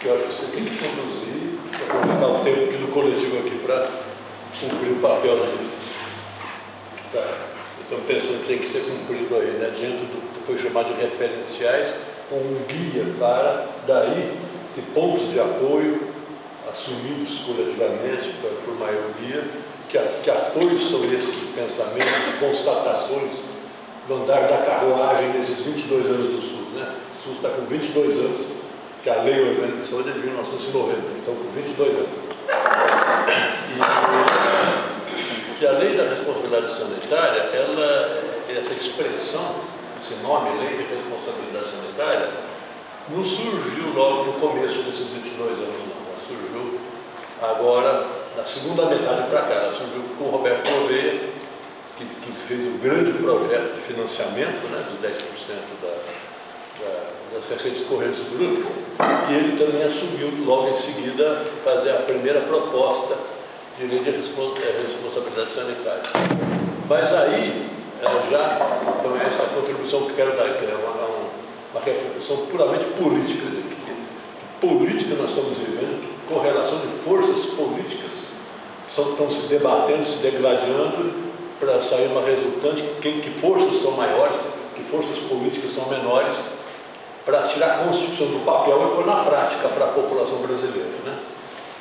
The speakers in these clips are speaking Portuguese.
que eu acho que você tem que conduzir, aproveitar o tempo aqui do coletivo aqui para cumprir o papel dele. Tá. Estamos pensando que tem que ser cumprido aí, né, dentro do que foi chamado de referenciais, com um guia para, daí, de pontos de apoio assumidos coletivamente por maioria, que apoios são esses pensamentos, constatações do andar da carruagem nesses 22 anos do SUS, né? O SUS está com 22 anos, que a Lei Orgânica de Saúde é de 1990, então com 22 anos. E a Lei da Responsabilidade Sanitária, essa expressão, esse nome, Lei de Responsabilidade Sanitária, não surgiu logo no começo desses 22 anos, não. Ela surgiu agora, na segunda metade para cá. Ela surgiu com o Roberto Gouveia, que fez um grande projeto de financiamento, né, de 10% das receitas correntes do grupo, e ele também assumiu logo em seguida fazer a primeira proposta de lei de responsabilidade sanitária. Mas aí, então essa é a contribuição que eu quero dar, que é uma reflexão puramente política. Que política nós estamos vivendo, que correlação de forças políticas estão se debatendo, se degladiando para sair uma resultante, que forças são maiores, que forças políticas são menores, para tirar a Constituição do papel e pôr na prática para a população brasileira, né?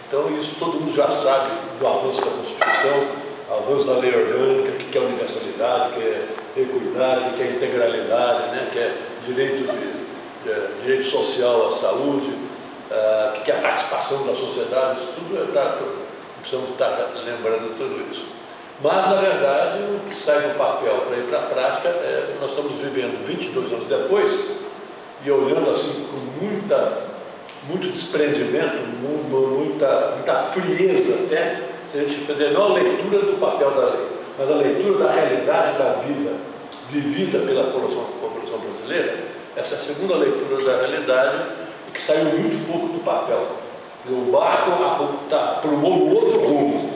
Então isso todo mundo já sabe do avanço da Constituição, avanço da lei orgânica, que é universalidade, que é equidade, que é integralidade, né? Que é direito social à saúde, que é a participação da sociedade, isso tudo precisamos estar lembrando tudo isso. Mas, na verdade, o que sai do papel para ir para a prática, nós estamos vivendo 22 anos depois, e olhando assim com muito desprendimento, muita frieza até, se a gente fazer não a leitura do papel da lei, mas a leitura da realidade da vida vivida pela população brasileira. Essa é a segunda leitura da realidade, que saiu muito pouco do papel. O barco está para um outro rumo.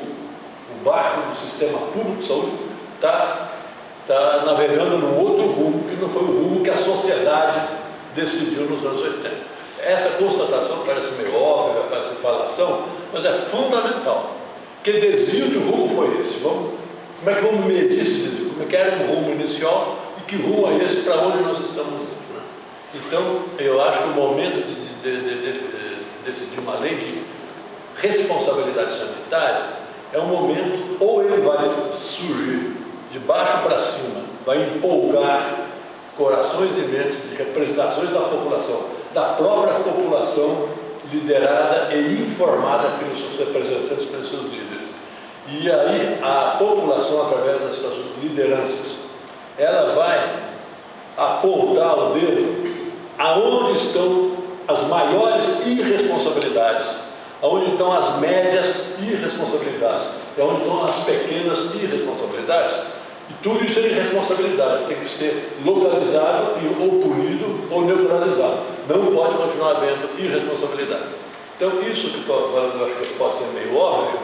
O barco do sistema público de saúde está navegando num outro rumo, que não foi o rumo que a sociedade decidiu nos anos 80. Essa constatação parece meio óbvia, parece falação, mas é fundamental. Que desvio de rumo foi esse? Como é que vamos medir esse desvio? Como é que era o rumo inicial e que rumo é esse para onde nós estamos indo, né? Então, eu acho que o momento de decidir uma lei de responsabilidade sanitária é um momento, ou ele vai surgir de baixo para cima, vai empolgar corações e mentes de representações da própria população liderada e informada pelos seus representantes, pelos seus líderes. E aí a população, através dessas lideranças, ela vai apontar o dedo aonde estão as maiores irresponsabilidades, aonde estão as médias irresponsabilidades, e aonde estão as pequenas irresponsabilidades. E tudo isso é irresponsabilidade, tem que ser localizado ou punido ou neutralizado. Não pode continuar havendo irresponsabilidade. Então, isso que estou falando, eu acho que pode ser meio óbvio,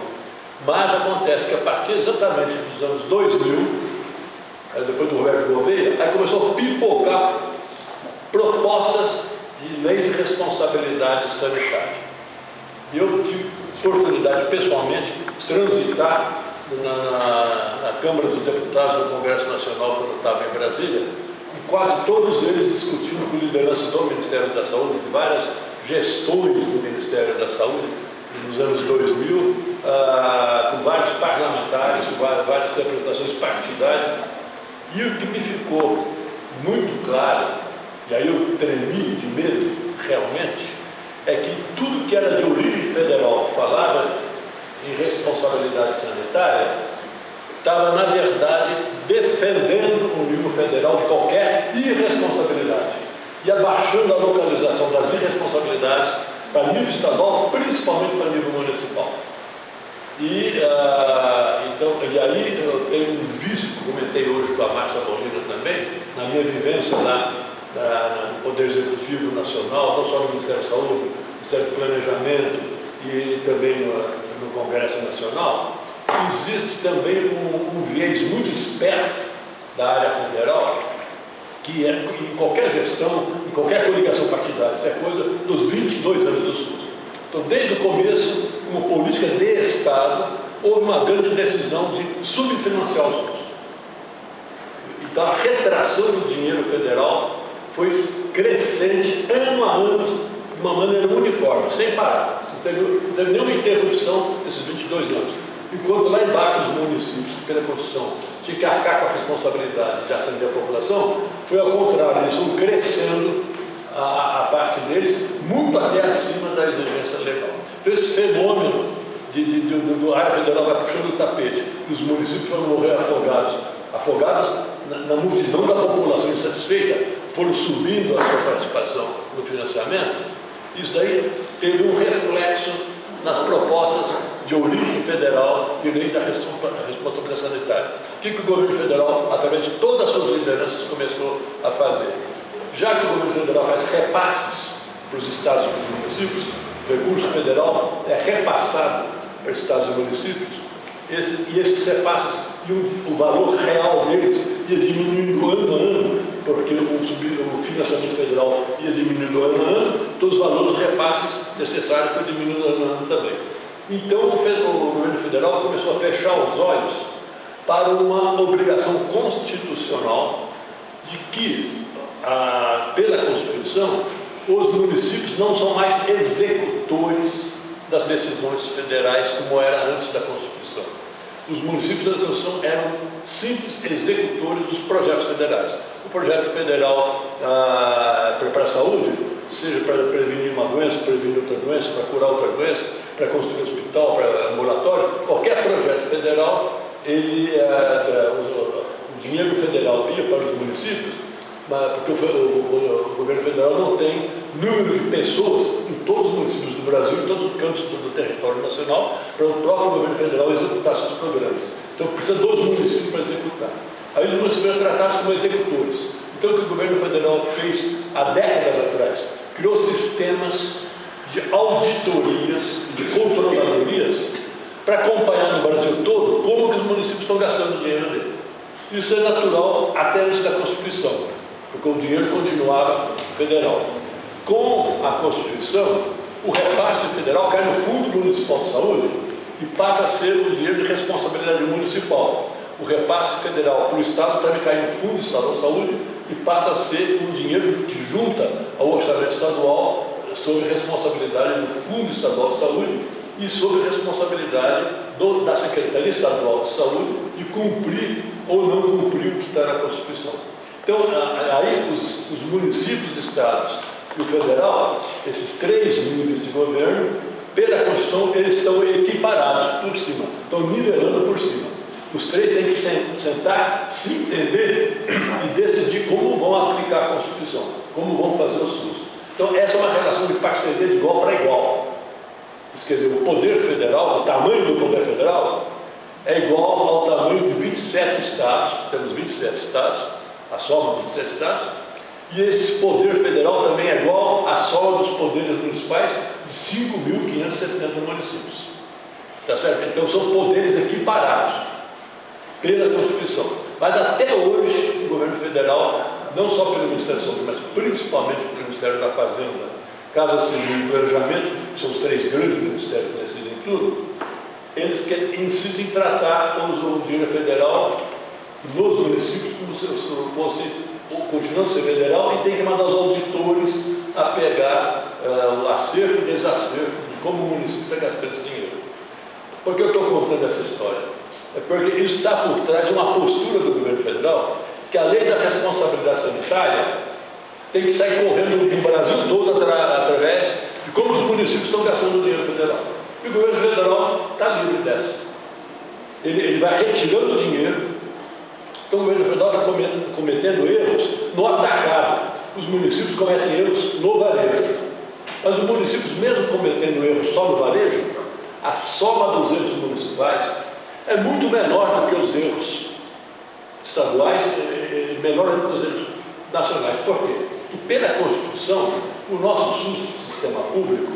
mas acontece que a partir exatamente dos anos 2000, depois do Roberto Gouveia, aí começou a pipocar propostas de lei de responsabilidade sanitária. E eu tive oportunidade, pessoalmente, de transitar na Câmara dos Deputados do Congresso Nacional, quando eu estava em Brasília, e quase todos eles discutindo com liderança do Ministério da Saúde, de várias gestões do Ministério da Saúde, nos anos 2000, com vários parlamentares, com várias representações partidárias, e o que me ficou muito claro, e aí eu tremi de medo, realmente, é que tudo que era de origem federal, falava em responsabilidade sanitária, estava, na verdade, defendendo o nível federal de qualquer irresponsabilidade e abaixando a localização das irresponsabilidades para nível estadual, principalmente para nível municipal. E aí eu tenho um vício, que comentei hoje com a Márcia Molina também, na minha vivência lá no Poder Executivo Nacional, não só no Ministério da Saúde, no Ministério do Planejamento e também no Congresso Nacional, existe também um viés muito esperto da área federal, que é em qualquer gestão, em qualquer coligação partidária, isso é coisa dos 22 anos do SUS. Então, desde o começo, como política de Estado, houve uma grande decisão de subfinanciar o SUS. Então, a retração do dinheiro federal foi crescente ano a ano, de uma maneira uniforme, sem parar. Não teve nenhuma interrupção nesses 22 anos. Enquanto lá embaixo os municípios, pela Constituição, tinham que arcar com a responsabilidade de atender a população, foi ao contrário, eles estão crescendo a parte deles, muito até acima da exigência legal. Então, esse fenômeno do área federal vai puxando o tapete, e os municípios vão morrer afogados na multidão da população insatisfeita, foram subindo a sua participação no financiamento. Isso daí teve um reflexo nas propostas de origem federal de lei da responsabilidade sanitária. O que o governo federal, através de todas as suas lideranças, começou a fazer? Já que o governo federal faz repasses para os estados e para os municípios, o recurso federal é repassado para os estados e municípios, e esses repasses, o valor real deles ia diminuindo ano a ano, porque o financiamento federal ia diminuindo ano a ano, então os valores dos repasses necessários foram diminuindo ano a ano também. Então o governo federal começou a fechar os olhos para uma obrigação constitucional de que, pela Constituição, os municípios não são mais executores das decisões federais como era antes da Constituição. Os municípios da Constituição eram simples executores dos projetos federais. O projeto federal para a saúde, seja para prevenir uma doença, prevenir outra doença, para curar outra doença, para construir hospital, para ambulatório, qualquer projeto federal, o dinheiro federal ia para os municípios, porque o governo federal não tem número de pessoas em todos os municípios do Brasil, em todos os cantos do território nacional, para o próprio governo federal executar seus programas. Então precisa dos municípios para executar. Aí os municípios eram tratados como executores. Então o que o governo federal fez há décadas atrás? Criou sistemas de auditorias, de controladorias, para acompanhar no Brasil todo como que os municípios estão gastando o dinheiro dele. Isso é natural até antes da Constituição, porque o dinheiro continuava federal. Com a Constituição, o repasse federal cai no Fundo Municipal de Saúde e passa a ser o dinheiro de responsabilidade municipal. O repasse federal para o Estado também cai no Fundo Estadual de Saúde e passa a ser um dinheiro que junta ao orçamento estadual sob responsabilidade do Fundo Estadual de Saúde e sob responsabilidade da Secretaria Estadual de Saúde de cumprir ou não cumprir o que está na Constituição. Então, aí os municípios, estados e o federal, esses três níveis de governo, pela Constituição, eles estão equiparados por cima, estão nivelando por cima. Os três têm que sentar, se entender e decidir como vão aplicar a Constituição, como vão fazer o SUS. Então, essa é uma relação de parceria de igual para igual. Isso quer dizer, o poder federal, o tamanho do poder federal, é igual ao tamanho de 27 estados, temos 27 estados, a soma de 27 estados, e esse poder federal também é igual à soma dos poderes municipais de 5.570 municípios. Tá certo? Então são poderes equiparados pela Constituição. Mas até hoje, o governo federal, não só pelo Ministério da Saúde, mas principalmente pelo Ministério da Fazenda, Casa Civil e Planejamento, que são os três grandes ministérios que decidem tudo, eles insistem em tratar o dinheiro federal nos municípios como se fosse, continuando a ser federal, e tem que mandar os auditores a pegar o acerto e desacerto de como o município está gastando esse dinheiro. Por que eu estou contando essa história? É porque isso está por trás de uma postura do governo federal, que a lei da responsabilidade sanitária tem que sair correndo no Brasil todo através de como os municípios estão gastando o dinheiro federal. E o governo federal está livre dessa. Ele vai retirando o dinheiro. Então o governo federal está cometendo erros no atacado. Os municípios cometem erros no varejo. Mas os municípios, mesmo cometendo erros só no varejo, a soma dos erros municipais é muito menor do que os erros estaduais e menor do que os erros nacionais. Por quê? Porque pela Constituição, o nosso SUS, sistema público,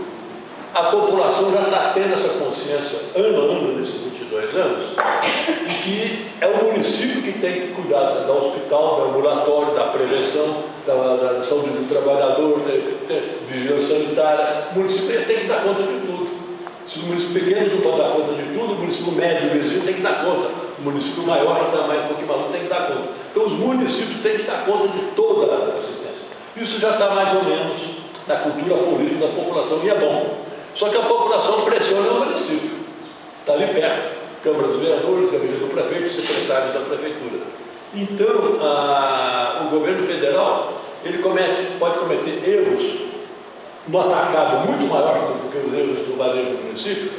a população já está tendo essa consciência ano a ano nesses 22 22 anos, e que é o município que tem que cuidar do hospital, do ambulatório, da prevenção, da saúde do trabalhador, da vigilância sanitária. O município tem que dar conta de tudo. Se o município pequeno não pode dar conta de tudo, o município médio e vizinho tem que dar conta. O município maior, que está mais um pouquinho maior, tem que dar conta. Então os municípios têm que dar conta de toda a assistência. Isso já está mais ou menos na cultura política da população, e é bom. Só que a população pressiona o município. Está ali perto. Câmara dos Vereadores, gabinete do prefeito, secretários da prefeitura. Então, o governo federal, ele pode cometer erros no atacado muito maior do que os erros do varejo do município.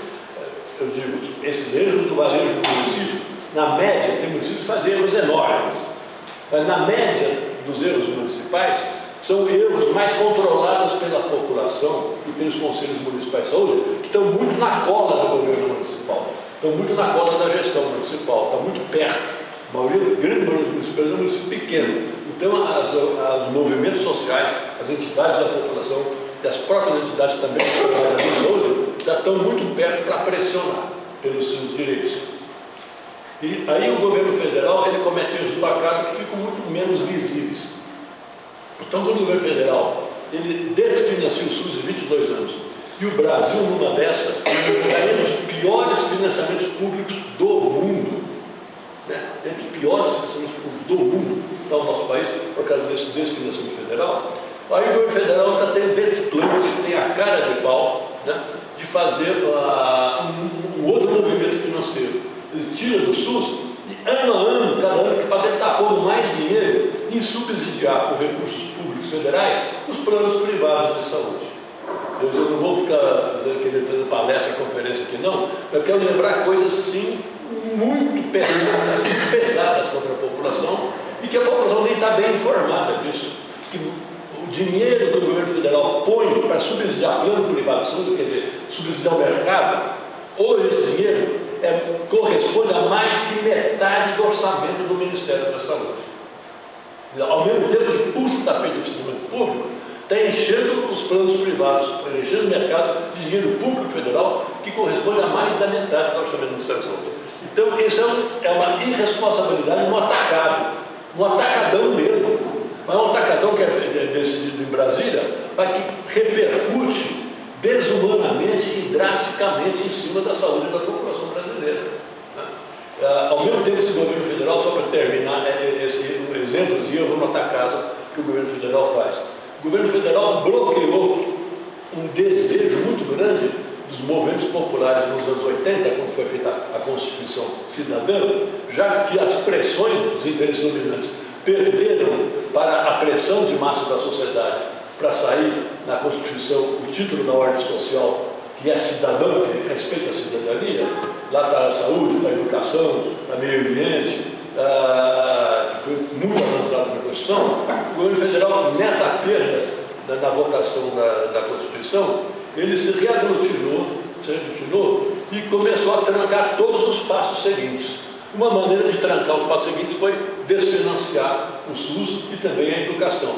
Eu digo, esses erros do varejo do município, na média, tem municípios que fazem erros enormes. Mas na média dos erros municipais, são erros mais controlados pela população e pelos conselhos municipais de saúde, que estão muito na cola do governo municipal, estão muito na cola da gestão municipal, estão muito perto. A grande maioria dos municípios é um município pequeno. Então, os movimentos sociais, as entidades da população e as próprias entidades também de saúde já estão muito perto para pressionar pelos seus direitos. E aí o governo federal ele comete erros do acaso que ficam muito menos visíveis. Então, quando o governo federal ele desfinancia o SUS de 22 anos e o Brasil, numa dessas, é um dos piores financiamentos públicos do mundo, né? É um dos piores financiamentos públicos do mundo, está o nosso país, por causa desse desfinanciamento federal. Aí o governo federal está tendo esse plano, que tem a cara de pau, né, de fazer um outro movimento financeiro. Ele tira do SUS e ano a ano, cada ano, para ele está pondo mais dinheiro em subsidiar com recursos públicos federais os planos privados de saúde. Eu não vou ficar dando palestra, conferência aqui não, eu quero lembrar coisas assim muito pesadas contra a população e que a população nem está bem informada disso. Que o dinheiro que o governo federal põe para subsidiar plano privado de saúde, quer dizer, subsidiar o mercado, ou esse dinheiro corresponde a mais de metade do orçamento do Ministério da Saúde. Ao mesmo tempo que puxa o tapete do investimento público, está enchendo os planos privados, está enchendo o mercado de dinheiro público federal, que corresponde a mais da metade do orçamento do Ministério da Saúde. Então, isso é uma irresponsabilidade no atacadão mesmo. Mas é um atacadão que é decidido em Brasília, mas que repercute desumanamente e drasticamente em cima da saúde da população brasileira. Né? Ao mesmo tempo, esse governo federal, só para terminar esse exemplo de erro no atacado que o governo federal faz. O governo federal bloqueou um desejo muito grande dos movimentos populares nos anos 80, quando foi feita a Constituição Cidadã, já que as pressões dos interesses dominantes perderam para a pressão de massa da sociedade para sair na Constituição o título da ordem social, que é cidadão, que respeita a cidadania. Lá está a saúde, está a educação, está o meio ambiente, que foi muito avançado na Constituição. O governo federal, nessa perda na votação da Constituição, ele se reaglutinou e começou a trancar todos os passos seguintes. Uma maneira de trancar os passos seguintes foi desfinanciar o SUS e também a educação.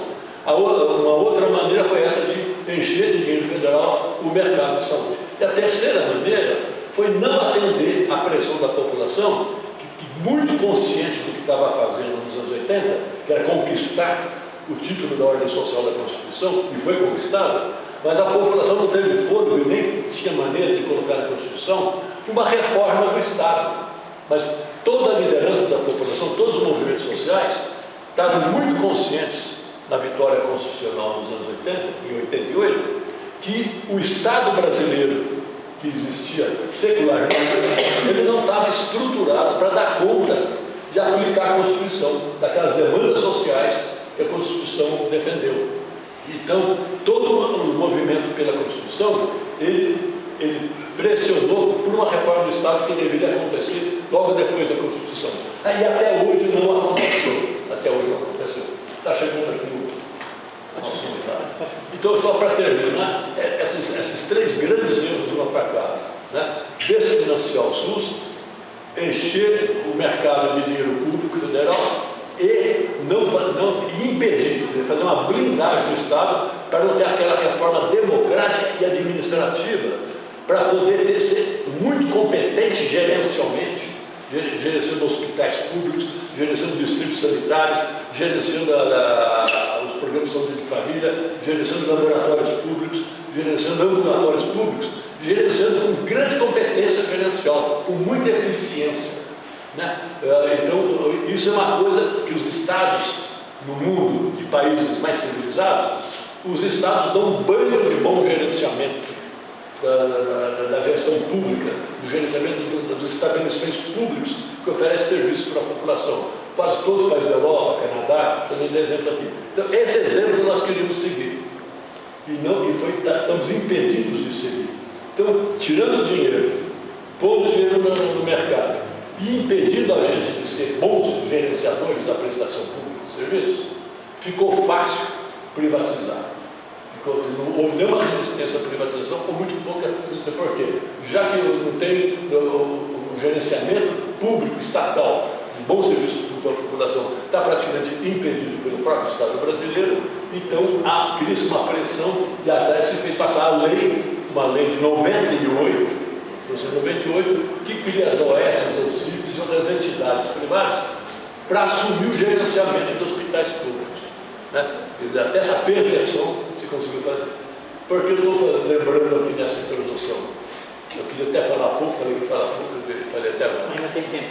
Uma outra maneira foi essa de encher de dinheiro federal o mercado de saúde. E a terceira maneira foi não atender à pressão da população, que muito consciente do que estava fazendo nos anos 80, que era conquistar o título da ordem social da Constituição, e foi conquistado, mas a população não teve fôlego e nem tinha maneira de colocar na Constituição uma reforma do Estado. Mas toda a liderança da população, todos os movimentos sociais, estavam muito conscientes na vitória constitucional nos anos 80, em 88, que o Estado brasileiro, que existia secularmente, ele não estava estruturado para dar conta de aplicar a Constituição, daquelas demandas sociais que a Constituição defendeu. Então, todo o movimento pela Constituição, ele pressionou por uma reforma do Estado que deveria acontecer logo depois da Constituição. Aí até hoje não aconteceu. Até hoje não aconteceu. Está chegando aqui o nosso convidado. Então, só para terminar, esses três grandes erros do atacado, né? Desfinanciar o SUS, encher o mercado de dinheiro público federal e não impedir, fazer uma blindagem do Estado para não ter aquela reforma democrática e administrativa para poder ser muito competente gerencialmente, gerenciando hospitais públicos, gerenciando distritos sanitários, gerenciando os programas de saúde de família, gerenciando laboratórios públicos, gerenciando ambulatórios públicos, gerenciando com grande competência gerencial, com muita eficiência. Né? Então, isso é uma coisa que os estados no mundo, de países mais civilizados, os estados dão um banho de bom gerenciamento da gestão pública, do gerenciamento dos estabelecimentos públicos que oferecem serviços para a população. Quase todos os países da Europa, Canadá, também dá exemplo aqui. Então, esse exemplo nós queríamos seguir. Estamos impedidos de seguir. Então, tirando dinheiro, pondo dinheiro no mercado e impedindo a gente de ser bons gerenciadores da prestação pública de serviços, ficou fácil privatizar. Não houve nenhuma resistência à privatização, com muito pouca resistência. Por quê? Já que não tem o gerenciamento público estatal de bons serviços para a população, está praticamente impedido pelo próprio Estado brasileiro, então cria-se uma pressão e até se fez passar a lei, uma lei de 98, que cria as OS, os CIPs e outras entidades privadas para assumir o gerenciamento dos hospitais públicos. Né? Até essa perversão se conseguiu fazer. Porque eu estou lembrando aqui dessa introdução. Eu queria até falar pouco, falei até agora. Ainda tem tempo.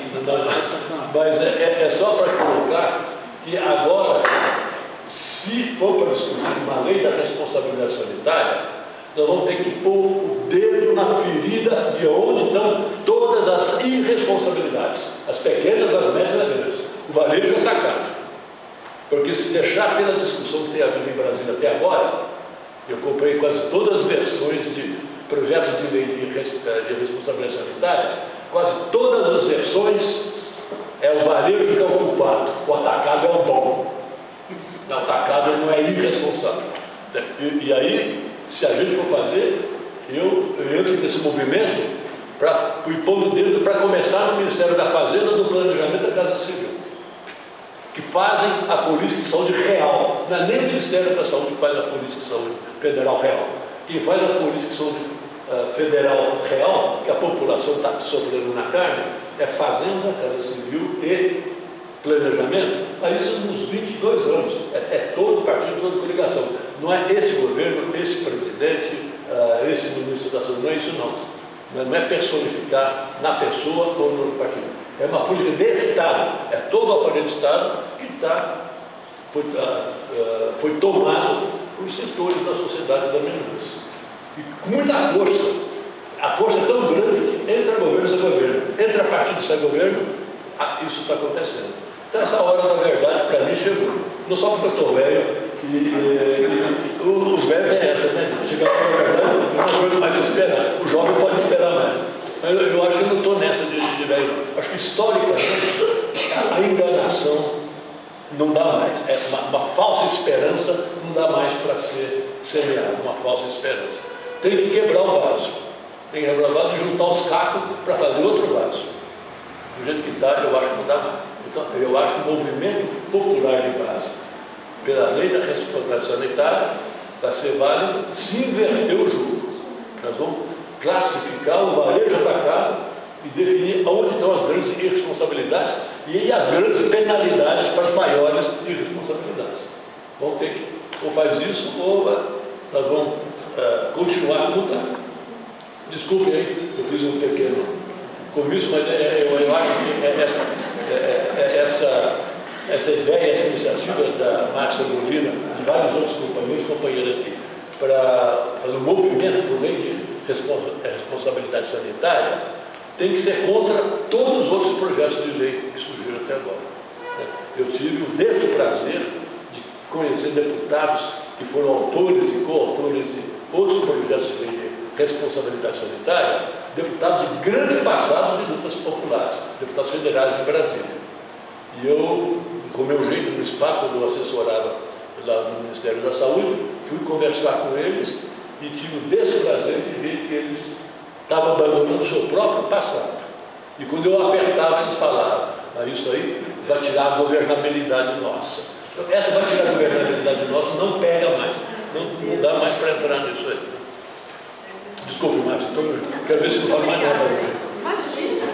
Mas é só para colocar que agora, se for para discutir uma lei da responsabilidade sanitária, nós vamos ter que pôr o dedo na ferida de onde estão todas as irresponsabilidades, as pequenas, as médias e as grandes. O varejo já está caro. Porque se deixar pela discussão que tem havido em Brasília até agora, eu comprei quase todas as versões de projetos de lei de responsabilidade sanitária, quase todas as versões é o varejo que é o culpado, o atacado é o bom. O atacado não é irresponsável. E aí, se a gente for fazer, eu entro nesse movimento para ir pondo o dedo para começar no Ministério da Fazenda, do Planejamento da Casa Civil, que fazem a política de saúde real. Não é nem o Ministério da Saúde que faz a política de saúde federal real. Quem faz a política de saúde federal real, que a população está sofrendo na carne, é Fazenda, Casa Civil e Planejamento. Mas isso nos 22 anos. É todo partido, toda coligação. Não é esse governo, esse presidente, esse ministro da Saúde. Não é isso, não. Não é personificar na pessoa ou no partido. É uma política de Estado. É todo o aparelho de Estado que foi tomado por setores da sociedade dominantes. E com muita força. A força é tão grande que entra governo e sai governo. Entra partido e sai governo. Isso está acontecendo. Então essa hora da verdade para mim chegou. Não só porque eu estou velho, os velhos é essa, né? Chegar para a verdade, não coisa mais esperar. O jovem pode esperar mais. Mas eu acho que eu não estou nessa de velho. Acho que historicamente a enganação não dá mais. É uma falsa esperança não dá mais para ser semeada, uma falsa esperança. Tem que quebrar o vaso. Tem que quebrar o vaso e juntar os cacos para fazer outro vaso. Do jeito que está, eu acho que não dá mais. Então, eu acho que o movimento popular de base, pela lei da responsabilidade sanitária, vai ser válido se inverter o jogo. Nós vamos classificar o varejo atacado e definir onde estão as grandes irresponsabilidades e as grandes penalidades para as maiores irresponsabilidades. Vamos ter que, ou faz isso, ou nós vamos continuar lutando. Desculpe aí, eu fiz um pequeno comício, mas eu acho que essa ideia, essa iniciativa da Márcia Molina e vários outros companheiros aqui, para fazer um movimento por lei de responsabilidade sanitária, tem que ser contra todos os outros projetos de lei que surgiram até agora. Eu tive o desprazer de conhecer deputados que foram autores e coautores de outros projetos de lei de responsabilidade sanitária, deputados de grande passado de lutas populares, deputados federais em Brasília. E eu, com o meu jeito no espaço, quando eu assessorava lá no Ministério da Saúde, fui conversar com eles e tive o desprazer de ver que eles estavam abandonando o seu próprio passado. E quando eu apertava, eles falavam, isso aí vai tirar a governabilidade nossa. Então, essa vai tirar a governabilidade nossa, não pega mais, não dá mais para entrar nisso aí. Desculpe, Márcio, quero ver se não fala mais nada hoje. Imagina.